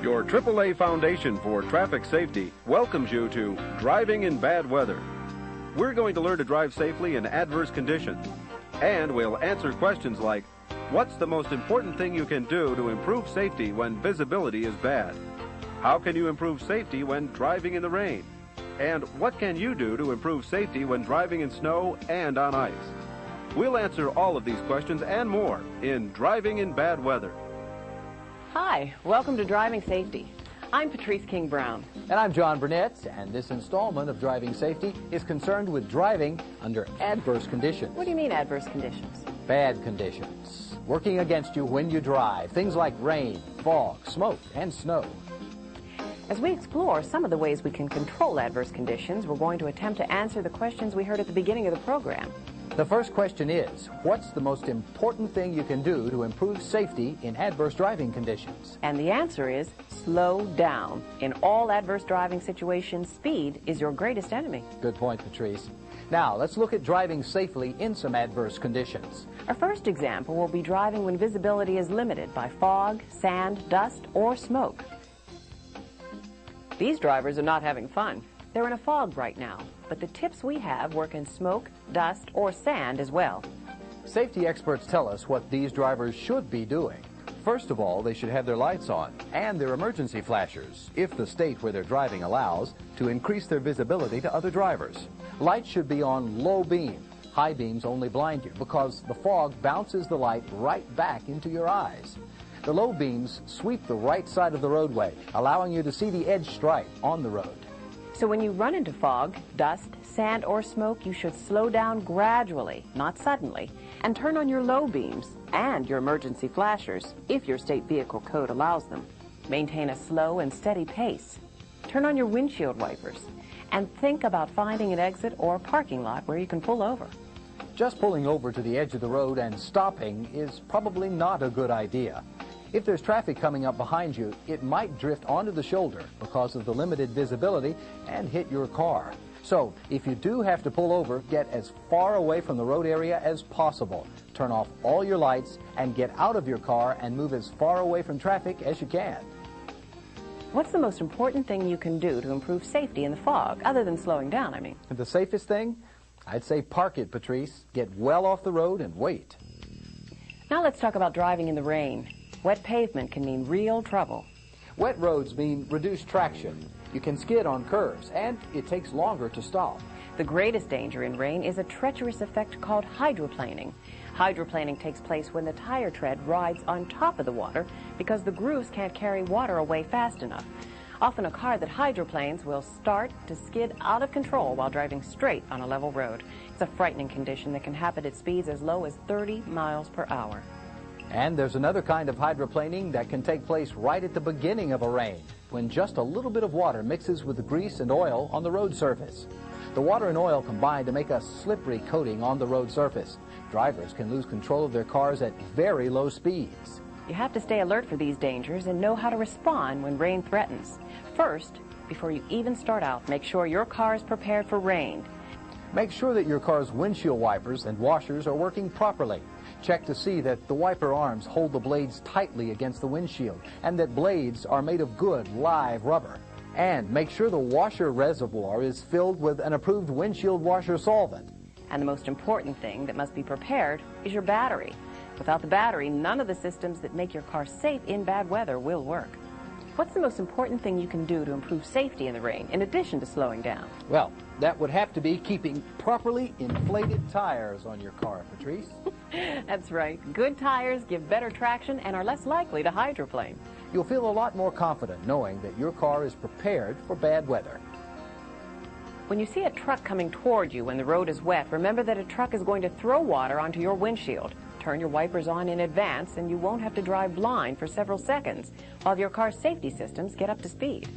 Your AAA Foundation for Traffic Safety welcomes you to Driving in Bad Weather. We're going to learn to drive safely in adverse conditions. And we'll answer questions like, what's the most important thing you can do to improve safety when visibility is bad? How can you improve safety when driving in the rain? And what can you do to improve safety when driving in snow and on ice? We'll answer all of these questions and more in Driving in Bad Weather. Hi, welcome to Driving Safety. I'm Patrice King Brown. And I'm John Burnett, and this installment of Driving Safety is concerned with driving under adverse conditions. What do you mean adverse conditions? Bad conditions. Working against you when you drive. Things like rain, fog, smoke, and snow. As we explore some of the ways we can control adverse conditions, we're going to attempt to answer the questions we heard at the beginning of the program. The first question is, what's the most important thing you can do to improve safety in adverse driving conditions? And the answer is slow down. In all adverse driving situations, speed is your greatest enemy. Good point, Patrice. Now, let's look at driving safely in some adverse conditions. Our first example will be driving when visibility is limited by fog, sand, dust, or smoke. These drivers are not having fun. They're in a fog right now, but the tips we have work in smoke, dust, or sand as well. Safety experts tell us what these drivers should be doing. First of all, they should have their lights on and their emergency flashers, if the state where they're driving allows, to increase their visibility to other drivers. Lights should be on low beam. High beams only blind you because the fog bounces the light right back into your eyes. The low beams sweep the right side of the roadway, allowing you to see the edge stripe on the road. So when you run into fog, dust, sand, or smoke, you should slow down gradually, not suddenly, and turn on your low beams and your emergency flashers, if your state vehicle code allows them. Maintain a slow and steady pace. Turn on your windshield wipers, and think about finding an exit or a parking lot where you can pull over. Just pulling over to the edge of the road and stopping is probably not a good idea. If there's traffic coming up behind you, it might drift onto the shoulder because of the limited visibility and hit your car. So, if you do have to pull over, get as far away from the road area as possible. Turn off all your lights and get out of your car and move as far away from traffic as you can. What's the most important thing you can do to improve safety in the fog, other than slowing down, I mean? The safest thing? I'd say park it, Patrice. Get well off the road and wait. Now let's talk about driving in the rain. Wet pavement can mean real trouble. Wet roads mean reduced traction. You can skid on curves, and it takes longer to stop. The greatest danger in rain is a treacherous effect called hydroplaning. Hydroplaning takes place when the tire tread rides on top of the water because the grooves can't carry water away fast enough. Often a car that hydroplanes will start to skid out of control while driving straight on a level road. It's a frightening condition that can happen at speeds as low as 30 miles per hour. And there's another kind of hydroplaning that can take place right at the beginning of a rain, when just a little bit of water mixes with the grease and oil on the road surface. The water and oil combine to make a slippery coating on the road surface. Drivers can lose control of their cars at very low speeds. You have to stay alert for these dangers and know how to respond when rain threatens. First, before you even start out, make sure your car is prepared for rain. Make sure that your car's windshield wipers and washers are working properly. Check to see that the wiper arms hold the blades tightly against the windshield and that blades are made of good live rubber. And make sure the washer reservoir is filled with an approved windshield washer solvent. And the most important thing that must be prepared is your battery. Without the battery, none of the systems that make your car safe in bad weather will work. What's the most important thing you can do to improve safety in the rain, in addition to slowing down? Well, that would have to be keeping properly inflated tires on your car, Patrice. That's right. Good tires give better traction and are less likely to hydroplane. You'll feel a lot more confident knowing that your car is prepared for bad weather. When you see a truck coming toward you when the road is wet, remember that a truck is going to throw water onto your windshield. Turn your wipers on in advance and you won't have to drive blind for several seconds while your car's safety systems get up to speed.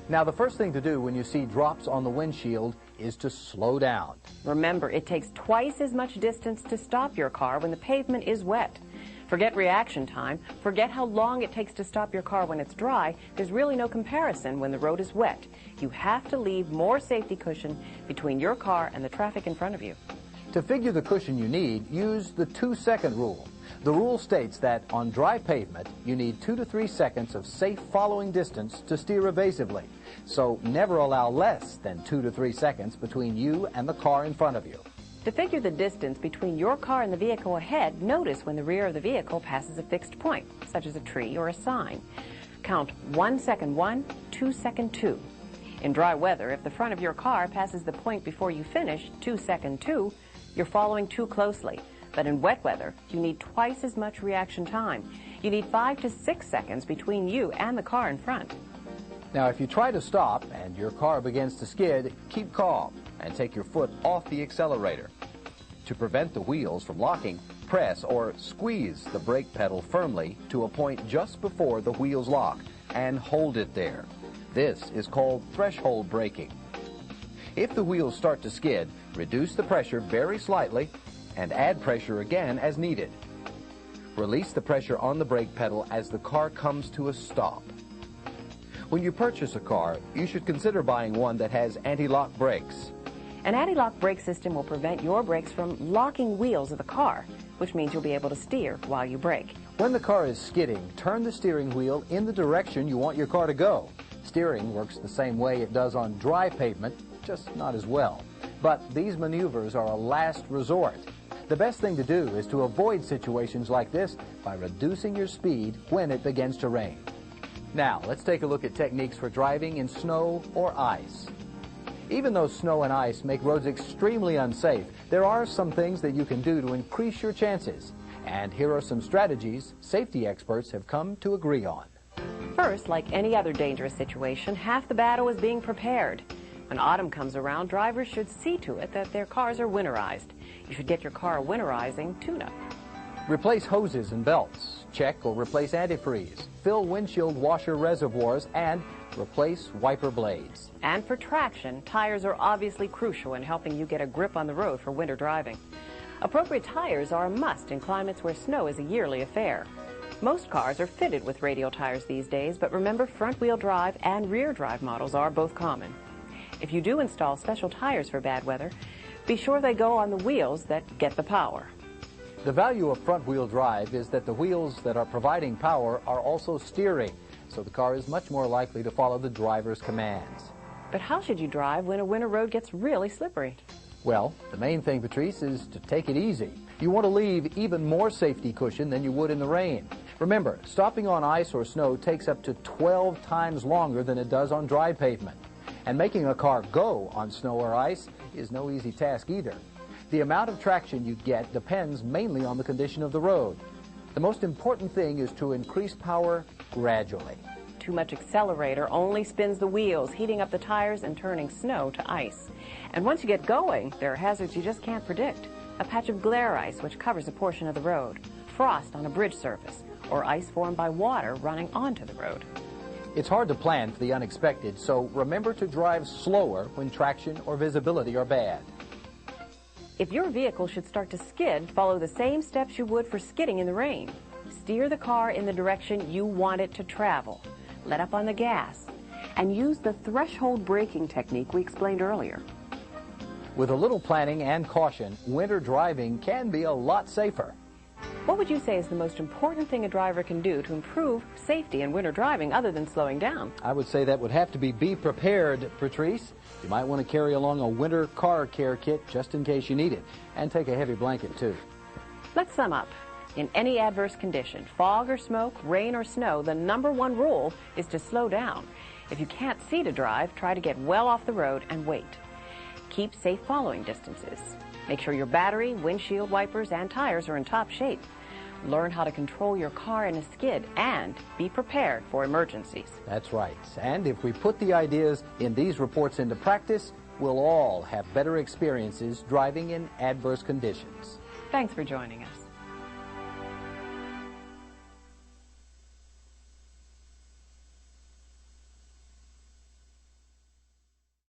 Now, the first thing to do when you see drops on the windshield is to slow down. Remember, it takes twice as much distance to stop your car when the pavement is wet. Forget reaction time. Forget how long it takes to stop your car when it's dry. There's really no comparison when the road is wet. You have to leave more safety cushion between your car and the traffic in front of you. To figure the cushion you need, use the 2-second rule. The rule states that on dry pavement, you need 2 to 3 seconds of safe following distance to steer evasively. So never allow less than 2 to 3 seconds between you and the car in front of you. To figure the distance between your car and the vehicle ahead, notice when the rear of the vehicle passes a fixed point, such as a tree or a sign. Count 1 second 1, 2 second 2. In dry weather, if the front of your car passes the point before you finish, 2 second 2, you're following too closely. But in wet weather, you need twice as much reaction time. You need 5 to 6 seconds between you and the car in front. Now, if you try to stop and your car begins to skid, keep calm and take your foot off the accelerator. To prevent the wheels from locking, press or squeeze the brake pedal firmly to a point just before the wheels lock and hold it there. This is called threshold braking. If the wheels start to skid, reduce the pressure very slightly and add pressure again as needed. Release the pressure on the brake pedal as the car comes to a stop. When you purchase a car, you should consider buying one that has anti-lock brakes. An anti-lock brake system will prevent your brakes from locking wheels of the car, which means you'll be able to steer while you brake. When the car is skidding, turn the steering wheel in the direction you want your car to go. Steering works the same way it does on dry pavement, just not as well. But these maneuvers are a last resort. The best thing to do is to avoid situations like this by reducing your speed when it begins to rain. Now, let's take a look at techniques for driving in snow or ice. Even though snow and ice make roads extremely unsafe, there are some things that you can do to increase your chances. And here are some strategies safety experts have come to agree on. First, like any other dangerous situation, half the battle is being prepared. When autumn comes around, drivers should see to it that their cars are winterized. You should get your car a winterizing tune-up. Replace hoses and belts. Check or replace antifreeze. Fill windshield washer reservoirs and replace wiper blades. And for traction, tires are obviously crucial in helping you get a grip on the road for winter driving. Appropriate tires are a must in climates where snow is a yearly affair. Most cars are fitted with radial tires these days, but remember, front-wheel drive and rear-drive models are both common. If you do install special tires for bad weather, be sure they go on the wheels that get the power. The value of front-wheel drive is that the wheels that are providing power are also steering, so the car is much more likely to follow the driver's commands. But how should you drive when a winter road gets really slippery? Well, the main thing, Patrice, is to take it easy. You want to leave even more safety cushion than you would in the rain. Remember, stopping on ice or snow takes up to 12 times longer than it does on dry pavement. And making a car go on snow or ice is no easy task either. The amount of traction you get depends mainly on the condition of the road. The most important thing is to increase power gradually. Too much accelerator only spins the wheels, heating up the tires and turning snow to ice. And once you get going, there are hazards you just can't predict. A patch of glare ice which covers a portion of the road, frost on a bridge surface, or ice formed by water running onto the road. It's hard to plan for the unexpected, so remember to drive slower when traction or visibility are bad. If your vehicle should start to skid, follow the same steps you would for skidding in the rain. Steer the car in the direction you want it to travel. Let up on the gas. And use the threshold braking technique we explained earlier. With a little planning and caution, winter driving can be a lot safer. What would you say is the most important thing a driver can do to improve safety in winter driving other than slowing down? I would say that would have to be prepared, Patrice. You might want to carry along a winter car care kit just in case you need it, and take a heavy blanket too. Let's sum up. In any adverse condition, fog or smoke, rain or snow, the #1 rule is to slow down. If you can't see to drive, try to get well off the road and wait. Keep safe following distances. Make sure your battery, windshield wipers, and tires are in top shape. Learn how to control your car in a skid and be prepared for emergencies. That's right. And if we put the ideas in these reports into practice, we'll all have better experiences driving in adverse conditions. Thanks for joining us.